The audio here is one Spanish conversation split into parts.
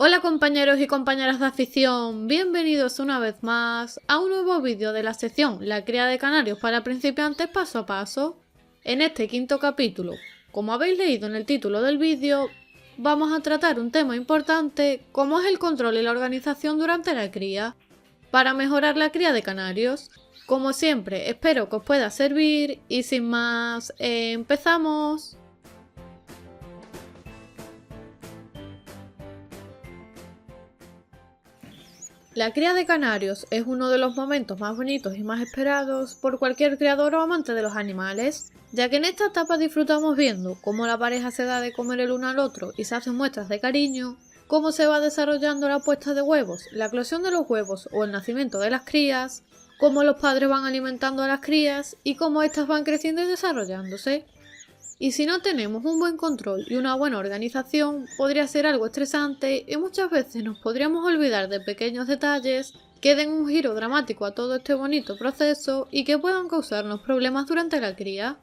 Hola compañeros y compañeras de afición, bienvenidos una vez más a un nuevo vídeo de la sección La cría de canarios para principiantes paso a paso. En este quinto capítulo, como habéis leído en el título del vídeo, vamos a tratar un tema importante como es el control y la organización durante la cría, para mejorar la cría de canarios. Como siempre, espero que os pueda servir y sin más, empezamos. La cría de canarios es uno de los momentos más bonitos y más esperados por cualquier criador o amante de los animales, ya que en esta etapa disfrutamos viendo cómo la pareja se da de comer el uno al otro y se hacen muestras de cariño, cómo se va desarrollando la puesta de huevos, la eclosión de los huevos o el nacimiento de las crías, cómo los padres van alimentando a las crías y cómo éstas van creciendo y desarrollándose. Y si no tenemos un buen control y una buena organización, podría ser algo estresante y muchas veces nos podríamos olvidar de pequeños detalles que den un giro dramático a todo este bonito proceso y que puedan causarnos problemas durante la cría.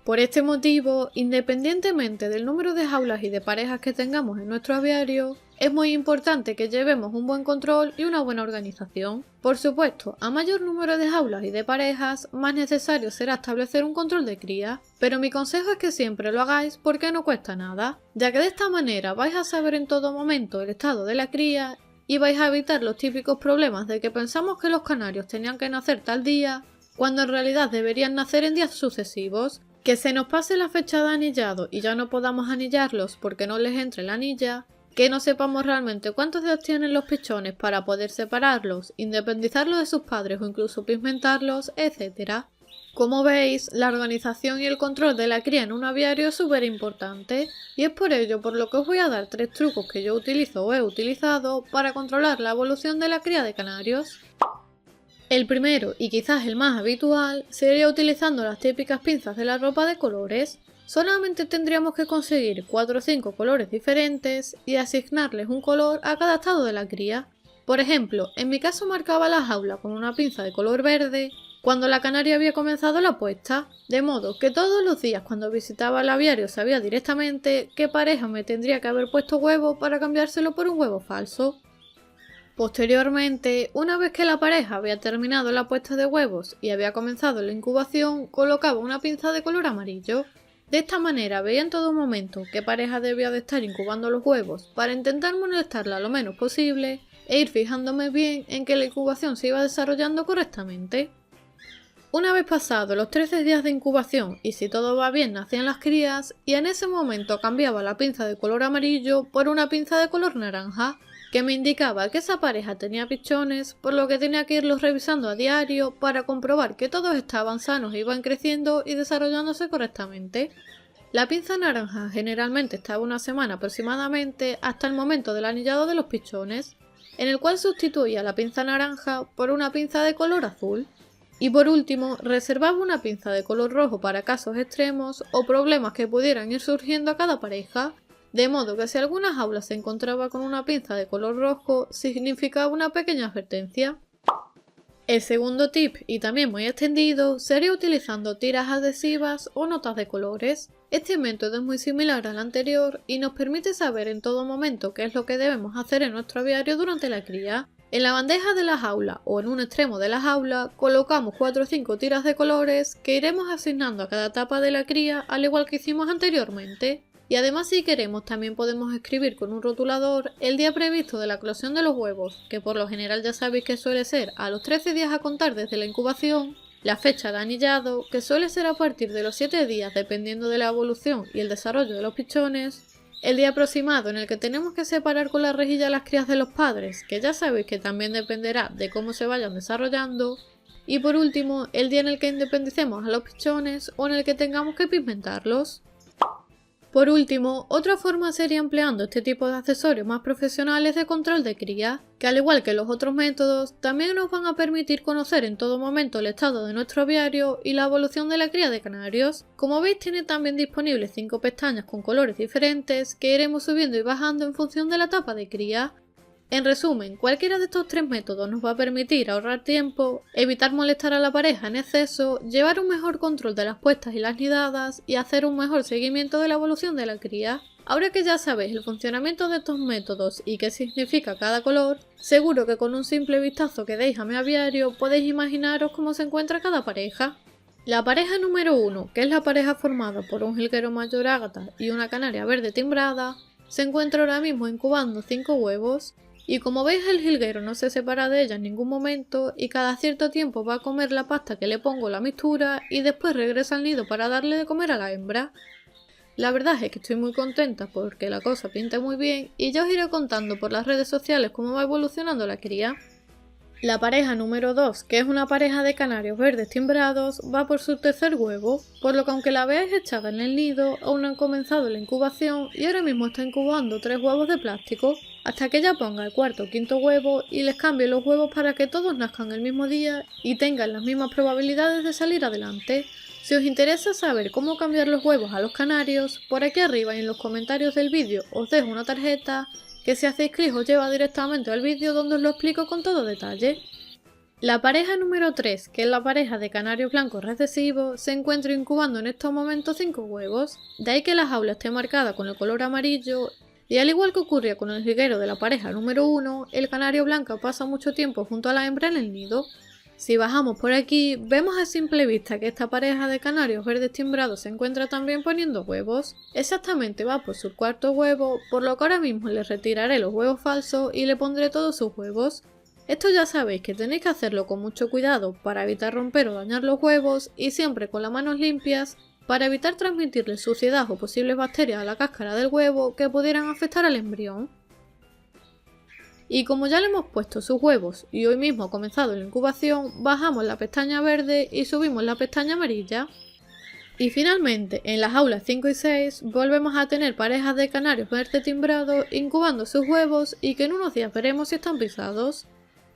Por este motivo, independientemente del número de jaulas y de parejas que tengamos en nuestro aviario, es muy importante que llevemos un buen control y una buena organización. Por supuesto, a mayor número de jaulas y de parejas, más necesario será establecer un control de cría, pero mi consejo es que siempre lo hagáis porque no cuesta nada, ya que de esta manera vais a saber en todo momento el estado de la cría y vais a evitar los típicos problemas de que pensamos que los canarios tenían que nacer tal día, cuando en realidad deberían nacer en días sucesivos. Que se nos pase la fecha de anillado y ya no podamos anillarlos porque no les entre la anilla, que no sepamos realmente cuántos días tienen los pichones para poder separarlos, independizarlos de sus padres o incluso pigmentarlos, etc. Como veis, la organización y el control de la cría en un aviario es súper importante y es por ello por lo que os voy a dar 3 trucos que yo utilizo o he utilizado para controlar la evolución de la cría de canarios. El primero, y quizás el más habitual, sería utilizando las típicas pinzas de la ropa de colores. Solamente tendríamos que conseguir 4 o 5 colores diferentes y asignarles un color a cada estado de la cría. Por ejemplo, en mi caso marcaba la jaula con una pinza de color verde cuando la canaria había comenzado la puesta, de modo que todos los días cuando visitaba el aviario sabía directamente qué pareja me tendría que haber puesto huevo para cambiárselo por un huevo falso. Posteriormente, una vez que la pareja había terminado la puesta de huevos y había comenzado la incubación, colocaba una pinza de color amarillo. De esta manera veía en todo momento qué pareja debía de estar incubando los huevos para intentar molestarla lo menos posible e ir fijándome bien en que la incubación se iba desarrollando correctamente. Una vez pasados los 13 días de incubación y si todo va bien nacían las crías y en ese momento cambiaba la pinza de color amarillo por una pinza de color naranja, que me indicaba que esa pareja tenía pichones, por lo que tenía que irlos revisando a diario para comprobar que todos estaban sanos e iban creciendo y desarrollándose correctamente. La pinza naranja generalmente estaba una semana aproximadamente hasta el momento del anillado de los pichones, en el cual sustituía la pinza naranja por una pinza de color azul. Y por último, reservaba una pinza de color rojo para casos extremos o problemas que pudieran ir surgiendo a cada pareja, de modo que si alguna jaula se encontraba con una pinza de color rojo, significaba una pequeña advertencia. El segundo tip, y también muy extendido, sería utilizando tiras adhesivas o notas de colores. Este método es muy similar al anterior y nos permite saber en todo momento qué es lo que debemos hacer en nuestro aviario durante la cría. En la bandeja de la jaula o en un extremo de la jaula colocamos 4 o 5 tiras de colores que iremos asignando a cada etapa de la cría al igual que hicimos anteriormente. Y además si queremos también podemos escribir con un rotulador el día previsto de la eclosión de los huevos, que por lo general ya sabéis que suele ser a los 13 días a contar desde la incubación, la fecha de anillado, que suele ser a partir de los 7 días dependiendo de la evolución y el desarrollo de los pichones, el día aproximado en el que tenemos que separar con la rejilla las crías de los padres, que ya sabéis que también dependerá de cómo se vayan desarrollando, y por último, el día en el que independicemos a los pichones o en el que tengamos que pigmentarlos. Por último, otra forma sería empleando este tipo de accesorios más profesionales de control de cría, que al igual que los otros métodos, también nos van a permitir conocer en todo momento el estado de nuestro aviario y la evolución de la cría de canarios. Como veis, tiene también disponibles 5 pestañas con colores diferentes que iremos subiendo y bajando en función de la etapa de cría. En resumen, cualquiera de estos 3 métodos nos va a permitir ahorrar tiempo, evitar molestar a la pareja en exceso, llevar un mejor control de las puestas y las nidadas y hacer un mejor seguimiento de la evolución de la cría. Ahora que ya sabéis el funcionamiento de estos métodos y qué significa cada color, seguro que con un simple vistazo que deis a mi aviario podéis imaginaros cómo se encuentra cada pareja. La pareja número 1, que es la pareja formada por un jilguero mayor ágata y una canaria verde timbrada, se encuentra ahora mismo incubando 5 huevos, y como veis el jilguero no se separa de ella en ningún momento y cada cierto tiempo va a comer la pasta que le pongo la mixtura y después regresa al nido para darle de comer a la hembra. La verdad es que estoy muy contenta porque la cosa pinta muy bien y ya os iré contando por las redes sociales cómo va evolucionando la cría. La pareja número 2, que es una pareja de canarios verdes timbrados, va por su tercer huevo, por lo que aunque la veáis echada en el nido, aún no han comenzado la incubación y ahora mismo está incubando 3 huevos de plástico, hasta que ya ponga el cuarto o quinto huevo y les cambie los huevos para que todos nazcan el mismo día y tengan las mismas probabilidades de salir adelante. Si os interesa saber cómo cambiar los huevos a los canarios, por aquí arriba y en los comentarios del vídeo os dejo una tarjeta que si hacéis clic os lleva directamente al vídeo donde os lo explico con todo detalle. La pareja número 3, que es la pareja de canarios blancos recesivos, se encuentra incubando en estos momentos 5 huevos, de ahí que la jaula esté marcada con el color amarillo, y al igual que ocurría con el jilguero de la pareja número 1, el canario blanco pasa mucho tiempo junto a la hembra en el nido. Si bajamos por aquí, vemos a simple vista que esta pareja de canarios verdes timbrados se encuentra también poniendo huevos. Exactamente va por su cuarto huevo, por lo que ahora mismo le retiraré los huevos falsos y le pondré todos sus huevos. Esto ya sabéis que tenéis que hacerlo con mucho cuidado para evitar romper o dañar los huevos y siempre con las manos limpias para evitar transmitirle suciedad o posibles bacterias a la cáscara del huevo que pudieran afectar al embrión. Y como ya le hemos puesto sus huevos y hoy mismo ha comenzado la incubación, bajamos la pestaña verde y subimos la pestaña amarilla. Y finalmente, en las jaulas 5 y 6, volvemos a tener parejas de canarios verde timbrados incubando sus huevos y que en unos días veremos si están pisados.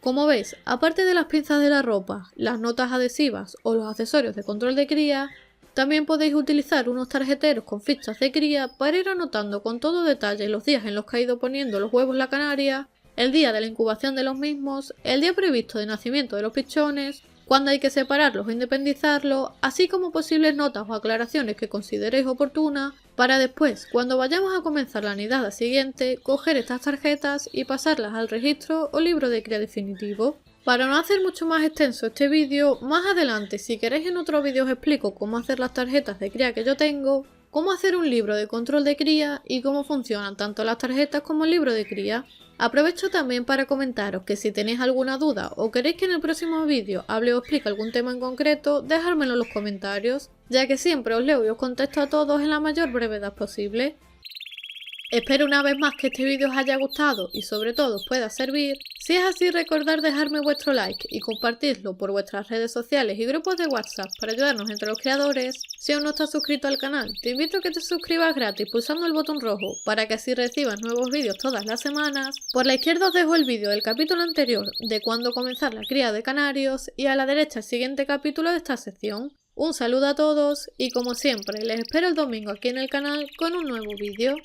Como veis, aparte de las pinzas de la ropa, las notas adhesivas o los accesorios de control de cría, también podéis utilizar unos tarjeteros con fichas de cría para ir anotando con todo detalle los días en los que ha ido poniendo los huevos la canaria, el día de la incubación de los mismos, el día previsto de nacimiento de los pichones, cuándo hay que separarlos o independizarlos, así como posibles notas o aclaraciones que consideréis oportunas, para después, cuando vayamos a comenzar la nidada siguiente, coger estas tarjetas y pasarlas al registro o libro de cría definitivo. Para no hacer mucho más extenso este vídeo, más adelante si queréis en otro vídeo os explico cómo hacer las tarjetas de cría que yo tengo, cómo hacer un libro de control de cría y cómo funcionan tanto las tarjetas como el libro de cría. Aprovecho también para comentaros que si tenéis alguna duda o queréis que en el próximo vídeo hable o explique algún tema en concreto, dejármelo en los comentarios, ya que siempre os leo y os contesto a todos en la mayor brevedad posible. Espero una vez más que este vídeo os haya gustado y sobre todo os pueda servir. Si es así, recordad dejarme vuestro like y compartirlo por vuestras redes sociales y grupos de WhatsApp para ayudarnos entre los creadores. Si aún no estás suscrito al canal, te invito a que te suscribas gratis pulsando el botón rojo para que así recibas nuevos vídeos todas las semanas. Por la izquierda os dejo el vídeo del capítulo anterior de cuándo comenzar la cría de canarios y a la derecha el siguiente capítulo de esta sección. Un saludo a todos y como siempre les espero el domingo aquí en el canal con un nuevo vídeo.